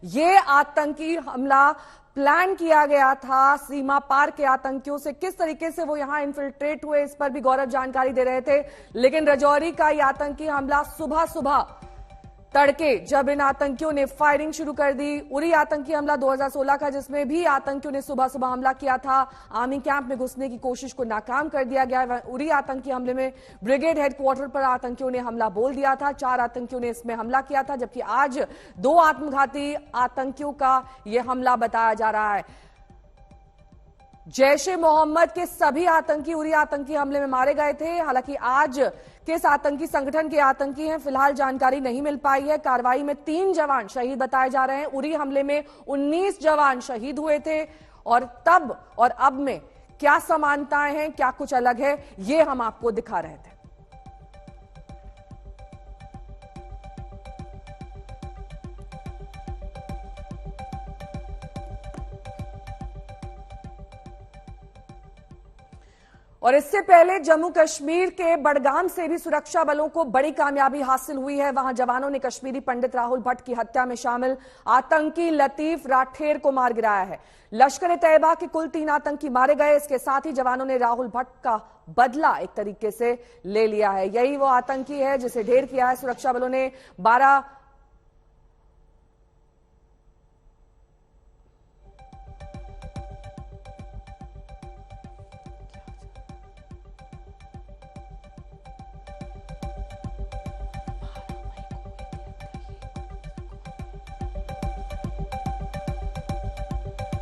ये आतंकी हमला प्लान किया गया था सीमा पार के आतंकियों से। किस तरीके से वो यहां इन्फिल्ट्रेट हुए, इस पर भी गौरव जानकारी दे रहे थे। लेकिन राजौरी का ये आतंकी हमला सुबह सुबह तड़के जब इन आतंकियों ने फायरिंग शुरू कर दी। उरी आतंकी हमला 2016 का, जिसमें भी आतंकियों ने सुबह सुबह हमला किया था। आर्मी कैंप में घुसने की कोशिश को नाकाम कर दिया गया। उरी आतंकी हमले में ब्रिगेड हेडक्वार्टर पर आतंकियों ने हमला बोल दिया था। 4 आतंकियों ने इसमें हमला किया था, जबकि आज 2 आत्मघाती आतंकियों का यह हमला बताया जा रहा है। जैश ए मोहम्मद के सभी आतंकी उरी आतंकी हमले में मारे गए थे। हालांकि आज किस आतंकी संगठन के आतंकी हैं, फिलहाल जानकारी नहीं मिल पाई है। कार्रवाई में 3 जवान शहीद बताए जा रहे हैं। उरी हमले में 19 जवान शहीद हुए थे। और तब और अब में क्या समानताएं हैं, क्या कुछ अलग है, ये हम आपको दिखा रहे थे। और इससे पहले जम्मू कश्मीर के बडगाम से भी सुरक्षा बलों को बड़ी कामयाबी हासिल हुई है। वहां जवानों ने कश्मीरी पंडित राहुल भट्ट की हत्या में शामिल आतंकी लतीफ राठेर को मार गिराया है। लश्कर ए तैयबा के कुल 3 आतंकी मारे गए। इसके साथ ही जवानों ने राहुल भट्ट का बदला एक तरीके से ले लिया है। यही वो आतंकी है जिसे ढेर किया है सुरक्षा बलों ने।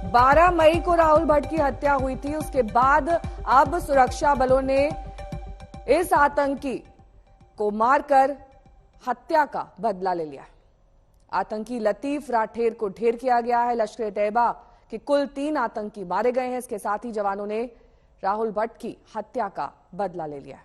12 मई को राहुल भट्ट की हत्या हुई थी। उसके बाद अब सुरक्षा बलों ने इस आतंकी को मारकर हत्या का बदला ले लिया है। आतंकी लतीफ राठेर को ढेर किया गया है। लश्कर ए तैयबा के कुल 3 आतंकी मारे गए हैं। इसके साथ ही जवानों ने राहुल भट्ट की हत्या का बदला ले लिया है।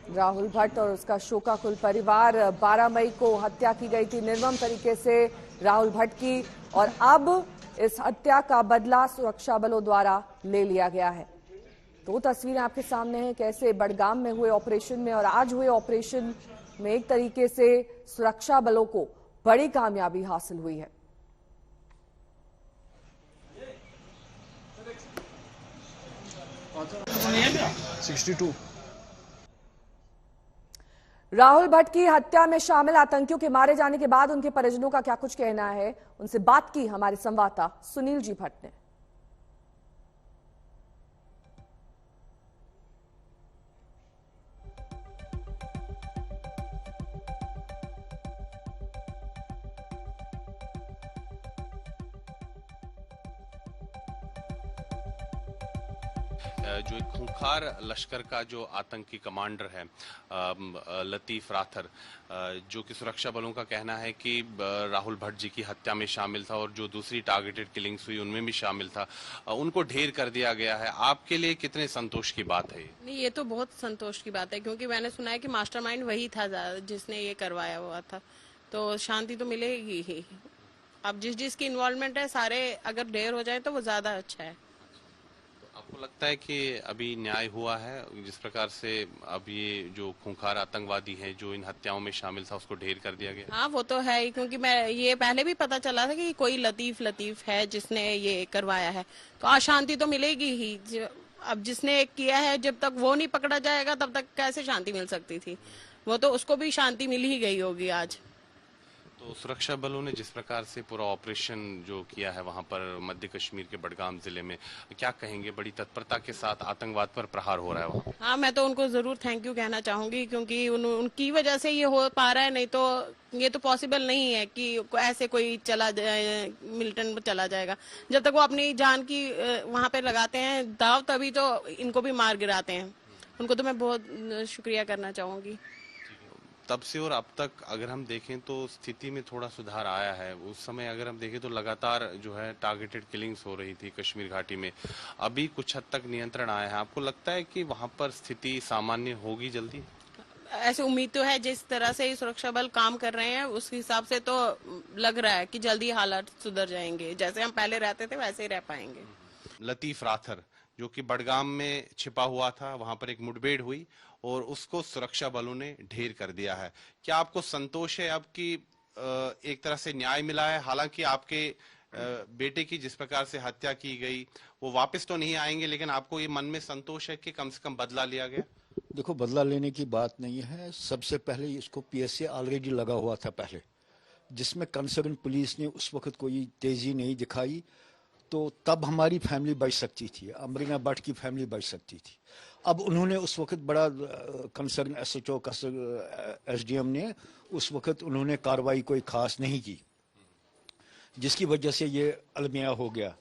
राहुल भट्ट और उसका शोकाकुल परिवार। 12 मई को हत्या की गई थी निर्मम तरीके से राहुल भट्ट की, और अब इस हत्या का बदला सुरक्षा बलों द्वारा ले लिया गया है। 2 तस्वीरें आपके सामने हैं, कैसे बडगाम में हुए ऑपरेशन में और आज हुए ऑपरेशन में एक तरीके से सुरक्षा बलों को बड़ी कामयाबी हासिल हुई है। राहुल भट्ट की हत्या में शामिल आतंकियों के मारे जाने के बाद उनके परिजनों का क्या कुछ कहना है, उनसे बात की हमारे संवाददाता सुनील जी भट्ट ने। जो एक खूंखार लश्कर का जो आतंकी कमांडर है लतीफ राठेर, जो कि सुरक्षा बलों का कहना है कि राहुल भट्ट जी की हत्या में शामिल था और जो दूसरी टारगेटेड किलिंग्स हुई उनमें भी शामिल था, उनको ढेर कर दिया गया है। आपके लिए कितने संतोष की बात है? नहीं, ये तो बहुत संतोष की बात है, क्योंकि मैंने सुना है कि मास्टरमाइंड वही था जिसने ये करवाया हुआ था, तो शांति तो मिलेगी ही। अब जिसकी इन्वॉल्वमेंट है सारे अगर ढेर हो जाए तो वो ज्यादा अच्छा है। आपको लगता है कि अभी न्याय हुआ है जिस प्रकार से अब ये जो खूंखार आतंकवादी है जो इन हत्याओं में शामिल था उसको ढेर कर दिया गया? हाँ, वो तो है ही, क्योंकि मैं ये पहले भी पता चला था कि कोई लतीफ है जिसने ये करवाया है, तो अशांति तो मिलेगी ही। अब जिसने किया है जब तक वो नहीं पकड़ा जाएगा तब तक कैसे शांति मिल सकती थी? वो तो उसको भी शांति मिल ही गई होगी आज। तो सुरक्षा बलों ने जिस प्रकार से पूरा ऑपरेशन जो किया है वहां पर मध्य कश्मीर के बडगाम जिले में, क्या कहेंगे? बड़ी तत्परता के साथ आतंकवाद पर प्रहार हो रहा है वहाँ। हाँ, मैं तो उनको जरूर थैंक यू कहना चाहूंगी, क्योंकि उनकी वजह से ये हो पा रहा है, नहीं तो ये तो पॉसिबल नहीं है कि ऐसे कोई चला जाए, मिलिटेंट चला जाएगा। जब तक वो अपनी जान की वहां पे लगाते हैं दाव, तभी तो इनको भी मार गिराते हैं। उनको तो मैं बहुत शुक्रिया करना चाहूंगी। तब से और अब तक अगर हम देखें तो स्थिति में थोड़ा सुधार आया है। उस समय अगर हम देखें तो लगातार जो है टारगेटेड किलिंग्स हो रही थी कश्मीर घाटी में, अभी कुछ हद तक नियंत्रण आया है। आपको लगता है कि वहां पर स्थिति सामान्य होगी जल्दी? ऐसे उम्मीद तो है, जिस तरह से सुरक्षा बल काम कर रहे हैं उस हिसाब से तो लग रहा है कि जल्दी हालात सुधर जाएंगे, जैसे हम पहले रहते थे वैसे ही रह पाएंगे। लतीफ राथर जो कि बडगाम में छिपा हुआ था, वहां पर एक मुठभेड़ हुई और उसको सुरक्षा बलों ने ढेर कर दिया है। क्या आपको संतोष है अब कि एक तरह से न्याय मिला है? हालांकि आपके बेटे की जिस प्रकार से हत्या की गई वो वापस तो नहीं आएंगे, लेकिन आपको ये मन में संतोष है कि कम से कम बदला लिया गया? देखो, बदला लेने की बात नहीं है। सबसे पहले इसको पीएसए ऑलरेडी लगा हुआ था पहले, जिसमें कंसर्न पुलिस ने उस वक्त कोई तेजी नहीं दिखाई, तो तब हमारी फैमिली बच सकती थी, अमरीना भट्ट की फैमिली बच सकती थी। अब उन्होंने उस वक्त बड़ा कंसर्न एसएचओ एसडीएम ने उस वक्त उन्होंने कार्रवाई कोई खास नहीं की, जिसकी वजह से ये अलमिया हो गया,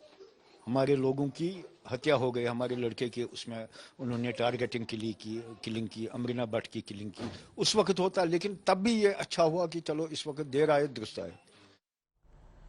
हमारे लोगों की हत्या हो गई, हमारे लड़के की उसमें उन्होंने टारगेटिंग किलिंग की, अमरीना भट्ट की किलिंग की। उस वक्त होता, लेकिन तब भी ये अच्छा हुआ कि चलो इस वक्त देर आए दुरुस्त आए।